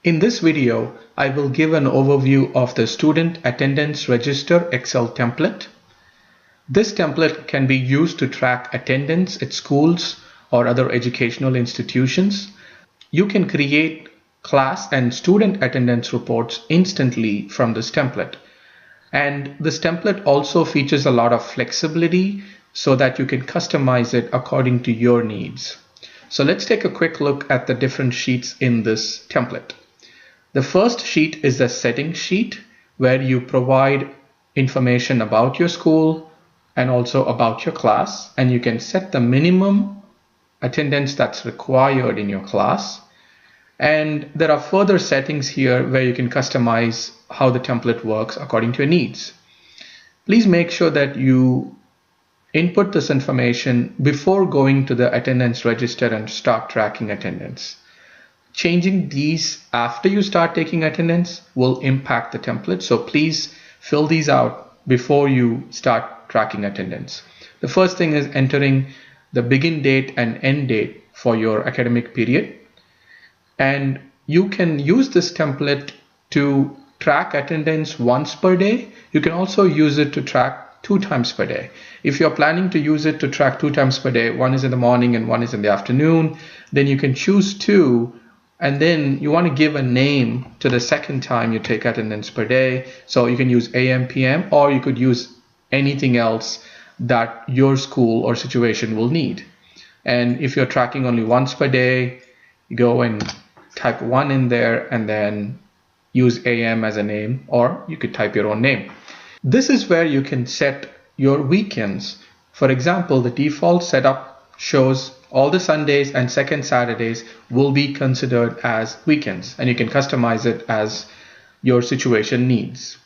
In this video, I will give an overview of the Student Attendance Register Excel template. This template can be used to track attendance at schools or other educational institutions. You can create class and student attendance reports instantly from this template. And this template also features a lot of flexibility so that you can customize it according to your needs. So let's take a quick look at the different sheets in this template. The first sheet is the settings sheet where you provide information about your school and also about your class, and you can set the minimum attendance that's required in your class. And there are further settings here where you can customize how the template works according to your needs. Please make sure that you input this information before going to the attendance register and start tracking attendance. Changing these after you start taking attendance will impact the template, so please fill these out before you start tracking attendance. The first thing is entering the begin date and end date for your academic period. And you can use this template to track attendance once per day. You can also use it to track 2 times per day. If you're planning to use it to track 2 times per day, one is in the morning and one is in the afternoon, then you can choose 2, and then you want to give a name to the second time you take attendance per day. So you can use AM, PM, or you could use anything else that your school or situation will need. And if you're tracking only once per day, you go and type 1 in there and then use AM as a name, or you could type your own name. This is where you can set your weekends. For example, the default setup shows all the Sundays and second Saturdays will be considered as weekends, and you can customize it as your situation needs.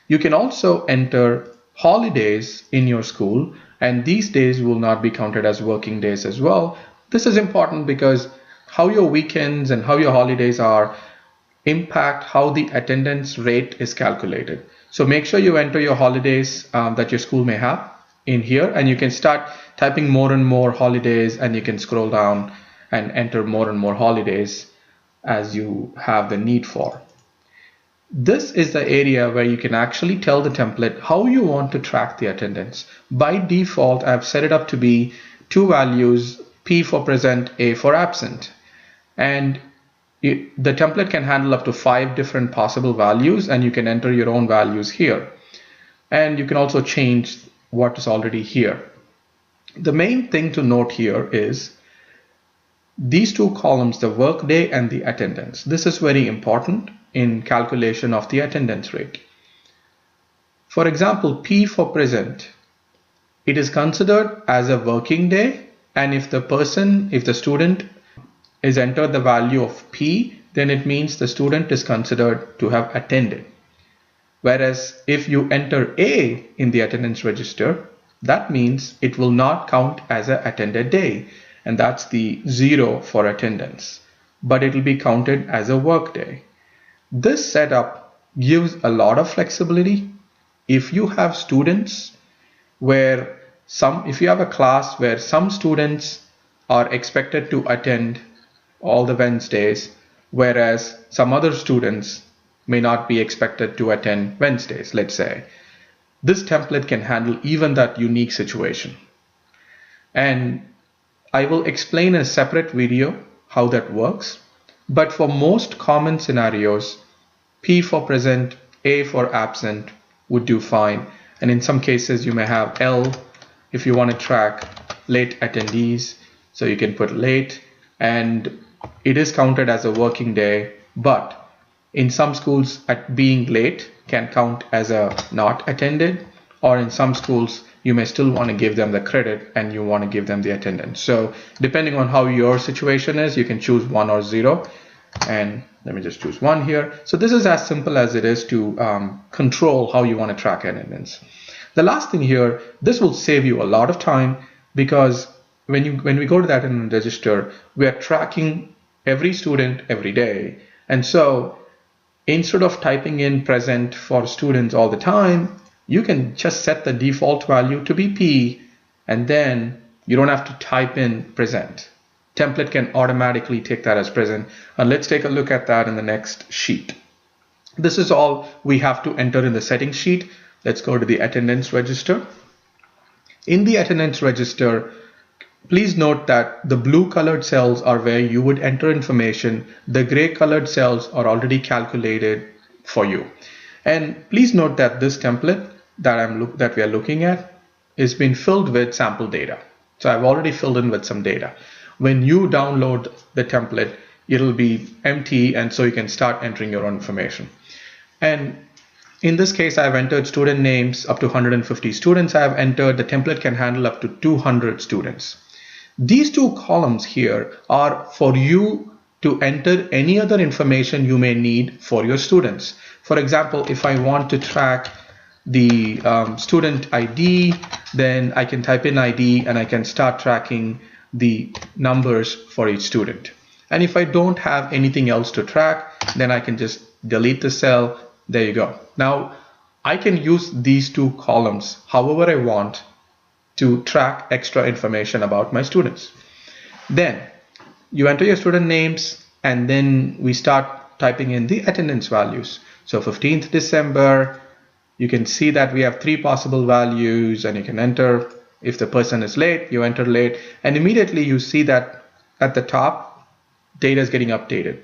You can also enter holidays in your school, and these days will not be counted as working days as well. This is important because how your weekends and how your holidays are impact how the attendance rate is calculated. So make sure you enter your holidays that your school may have in here, and you can start typing more and more holidays, and you can scroll down and enter more and more holidays as you have the need for. This is the area where you can actually tell the template how you want to track the attendance. By default, I've set it up to be 2 values, P for present, A for absent. And the template can handle up to 5 different possible values, and you can enter your own values here. And you can also change what is already here. The main thing to note here is these 2 columns, the workday and the attendance. This is very important in calculation of the attendance rate. For example, P for present, it is considered as a working day, and if the student is entered the value of P, then it means the student is considered to have attended. Whereas if you enter A in the attendance register, that means it will not count as an attended day, and that's the 0 for attendance, but it will be counted as a work day. This setup gives a lot of flexibility. If you have students if you have a class where some students are expected to attend all the Wednesdays, whereas some other students may not be expected to attend Wednesdays, let's say, this template can handle even that unique situation. And I will explain in a separate video how that works. But for most common scenarios, P for present, A for absent would do fine. And in some cases, you may have L if you want to track late attendees. So you can put late, and it is counted as a working day, but in some schools, being late can count as a not attended, or in some schools, you may still want to give them the credit and you want to give them the attendance. So depending on how your situation is, you can choose 1 or 0. And let me just choose 1 here. So this is as simple as it is to control how you want to track attendance. The last thing here, this will save you a lot of time, because when we go to that attendance register, we are tracking every student every day. And so instead of typing in present for students all the time, you can just set the default value to be P, and then you don't have to type in present. template can automatically take that as present. And let's take a look at that in the next sheet. This is all we have to enter in the settings sheet. Let's go to the attendance register. In the attendance register, please note that the blue colored cells are where you would enter information. The gray colored cells are already calculated for you. And please note that this template that we are looking at is been filled with sample data. So I've already filled in with some data. When you download the template, it'll be empty, and so you can start entering your own information. And in this case, I've entered student names up to 150 students. I've entered the template can handle up to 200 students. These two columns here are for you to enter any other information you may need for your students. For example, if I want to track the student ID, then I can type in ID and I can start tracking the numbers for each student. And if I don't have anything else to track, then I can just delete the cell. There you go. Now I can use these two columns however I want to track extra information about my students. Then you enter your student names, and then we start typing in the attendance values. So 15th December, you can see that we have 3 possible values, and you can enter. If the person is late, you enter late, and immediately you see that at the top, data is getting updated.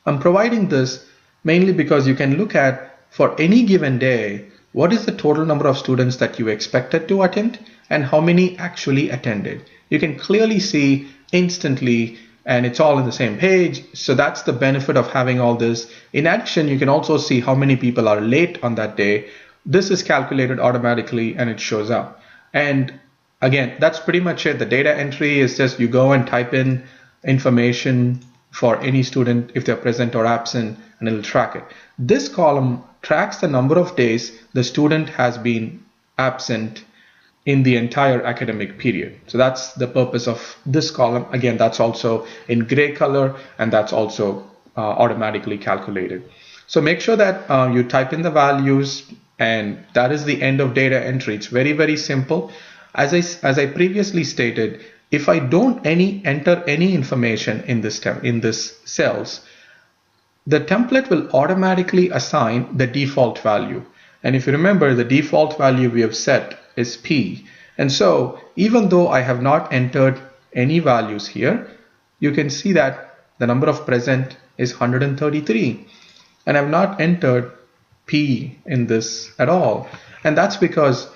I'm providing this mainly because you can look at, for any given day, what is the total number of students that you expected to attend and how many actually attended. You can clearly see instantly, and it's all in the same page. So that's the benefit of having all this. In addition, you can also see how many people are late on that day. This is calculated automatically and it shows up. And again, that's pretty much it. The data entry is just you go and type in information for any student, if they're present or absent, and it'll track it. This column tracks the number of days the student has been absent in the entire academic period. So that's the purpose of this column. Again, that's also in gray color, and that's also automatically calculated. So make sure that you type in the values, and that is the end of data entry. It's very, very simple. As I previously stated, if I don't enter any information in this cells, the template will automatically assign the default value. And if you remember, the default value we have set is P. And so even though I have not entered any values here, you can see that the number of present is 133. And I've not entered P in this at all. And that's because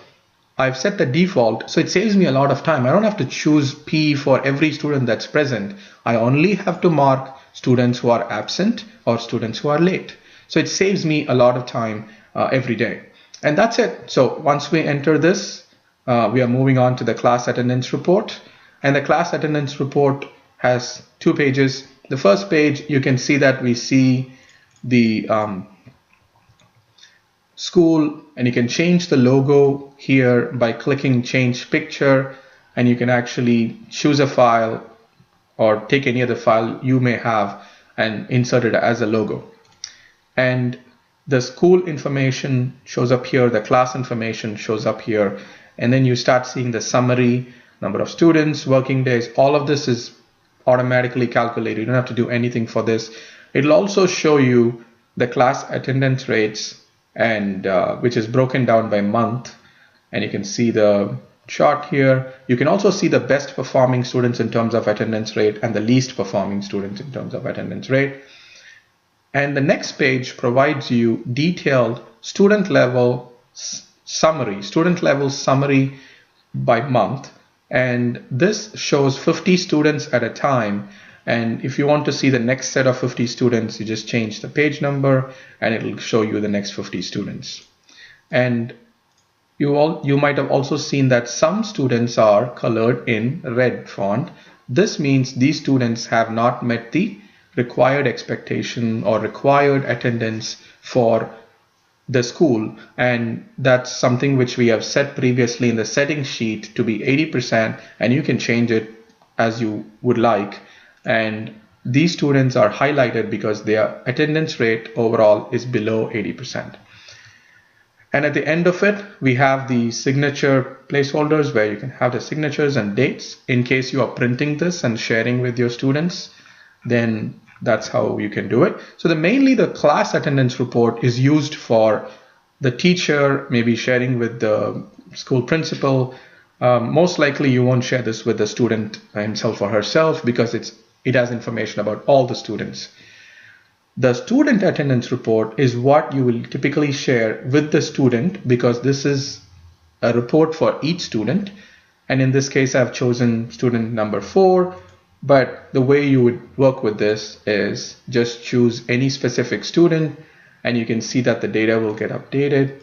I've set the default, so it saves me a lot of time. I don't have to choose P for every student that's present. I only have to mark students who are absent or students who are late. So it saves me a lot of time every day. And that's it. So once we enter this, we are moving on to the class attendance report. And the class attendance report has 2 pages. The first page, you can see that we see the school, and you can change the logo here by clicking change picture, and you can actually choose a file or take any other file you may have and insert it as a logo. And the school information shows up here, the class information shows up here, and then you start seeing the summary, number of students, working days. All of this is automatically calculated. You don't have to do anything for this. It'll also show you the class attendance rates, and which is broken down by month, and you can see the chart here. You can also see the best performing students in terms of attendance rate and the least performing students in terms of attendance rate. And the next page provides you detailed student level summary by month, and this shows 50 students at a time. And if you want to see the next set of 50 students, you just change the page number and it'll show you the next 50 students. And you might have also seen that some students are colored in red font. This means these students have not met the required expectation or required attendance for the school, and that's something which we have set previously in the settings sheet to be 80%, and you can change it as you would like. And these students are highlighted because their attendance rate overall is below 80%. And at the end of it, we have the signature placeholders where you can have the signatures and dates. In case you are printing this and sharing with your students, then that's how you can do it. So mainly the class attendance report is used for the teacher maybe sharing with the school principal. Most likely you won't share this with the student himself or herself because it has information about all the students. The student attendance report is what you will typically share with the student because this is a report for each student. And in this case, I've chosen student number 4. But the way you would work with this is just choose any specific student and you can see that the data will get updated.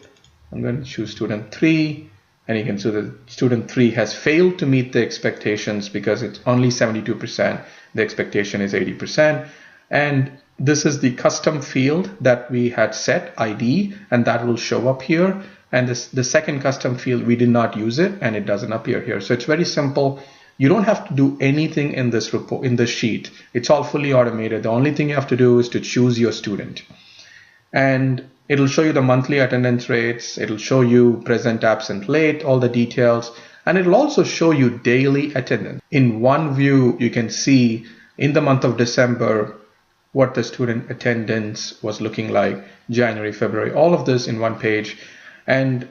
I'm going to choose student 3 and you can see that student 3 has failed to meet the expectations because it's only 72%. The expectation is 80%. And this is the custom field that we had set, ID, and that will show up here. And the second custom field, we did not use it and it doesn't appear here. So it's very simple. You don't have to do anything in this report, in this sheet. It's all fully automated. The only thing you have to do is to choose your student. And it'll show you the monthly attendance rates. It'll show you present, absent, late, all the details. And it'll also show you daily attendance. In one view, you can see in the month of December, what the student attendance was looking like, January, February, all of this in one page. And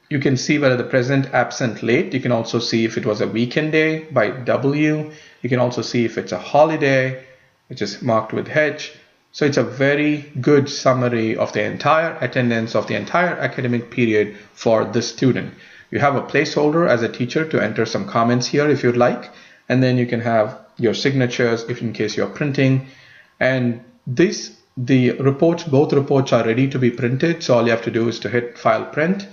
you can see whether the present, absent, late. You can also see if it was a weekend day by W. You can also see if it's a holiday, which is marked with H. So it's a very good summary of the entire attendance of the entire academic period for this student. You have a placeholder as a teacher to enter some comments here if you'd like. And then you can have your signatures if in case you're printing. And both reports are ready to be printed. So all you have to do is to hit File Print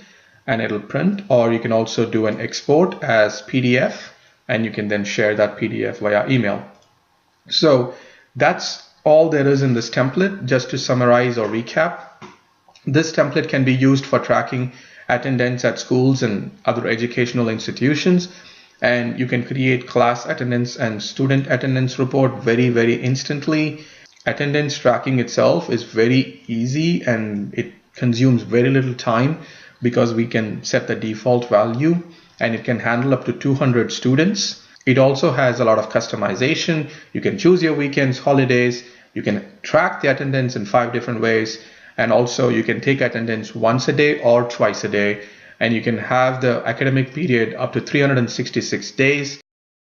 and it'll print, or you can also do an export as PDF and you can then share that PDF via email. So that's all there is in this template. Just to summarize or recap, this template can be used for tracking attendance at schools and other educational institutions. And you can create class attendance and student attendance report very, very instantly. Attendance tracking itself is very easy and it consumes very little time because we can set the default value and it can handle up to 200 students. It also has a lot of customization. You can choose your weekends, holidays. You can track the attendance in 5 different ways. And also you can take attendance once a day or twice a day. And you can have the academic period up to 366 days.